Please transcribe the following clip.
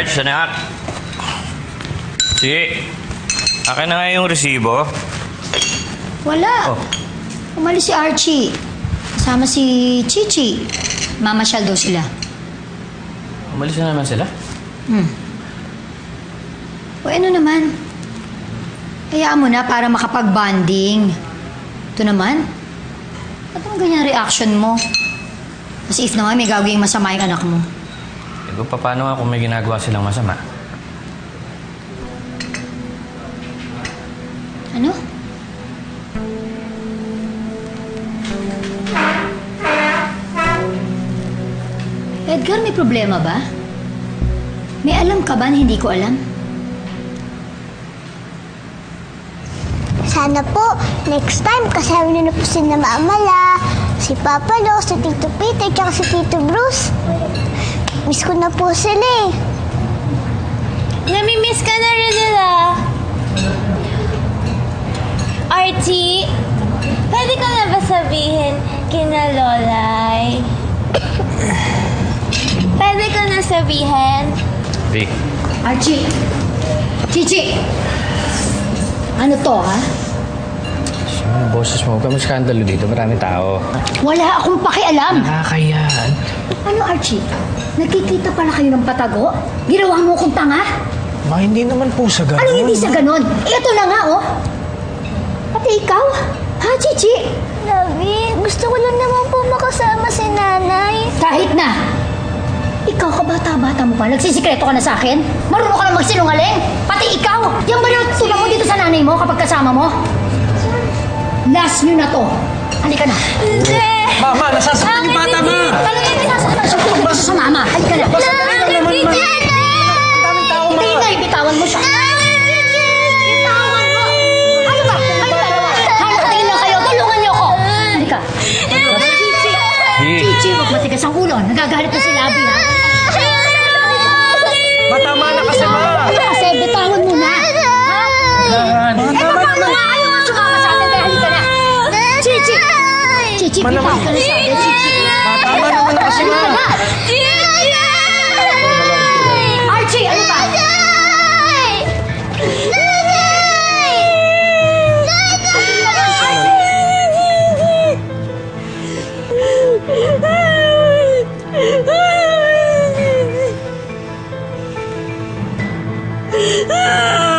Arch, anak. Sige. Akin na nga yung resibo. Wala. Umalis si Archie. Kasama si Chichi. Mamasyal daw sila. Umalis na naman sila? O ano naman? Hayaan mo na para makapag-bonding. Ito naman. Ba't ang ganyan reaction mo? Kasi if naman may gagawing masama yung anak mo. Ito, paano nga kung may ginagawa silang masama? Ano? Edgar, may problema ba? May alam ka ba na hindi ko alam? Sana po, next time, kasama niyo na po si Mama, si Papa Lo, si Tito Peter, tsaka si Tito Bruce. Miss ko na po sila eh. Nami-miss ka na rin nila. Archie, pwede ko na ba sabihin kina Lolay? Pwede ko na sabihin? Vic. Archie! Chichi! Ano to, ha? Ano boses mo? Huwag ka maskandalo dito. Marami tao. Wala akong pakialam! Nakakayaan. Ano, Archie? Nagkikita pala kayo ng patago? Ginawa mo kong tanga? Ma, hindi naman po sa ganun. Anong hindi sa ganon? Ito na nga, oh! Pati ikaw? Ha, Chichi? Lovey, gusto ko lang naman po makasama si Nanay. Kahit na! Ikaw, kabata-bata mo pa, nagsisikreto ka na sa akin? Marunong ka na magsinungaling? Pati ikaw! Yan ba na tulong mo dito sa nanay mo kapag kasama mo? Last nyo na to! Halika na! Hindi! Mama, nasasaktan yung bata, Ma! Talaga yung nasasaktan siya kung gusto sa mama! Halika na! Hindi na, ibitawan mo siya! Bitawan mo! Ano ba? Kayo dalawa! Hanatiin lang kayo! Tulungan niyo ako! Halika! Chichi, huwag matigas ang ulo. Nagagalit na si Labi, ha? Matama na kasi, Ma! Kasi, bitawan mo na! Ha? Eh, paano nga? Ayaw nga sumama sa atin, kaya halika na! Chichi! Chichi, bitawan ka na sa atin, Chichi! Matama naman na kasi, Ma! Archie, ano ba? Ah!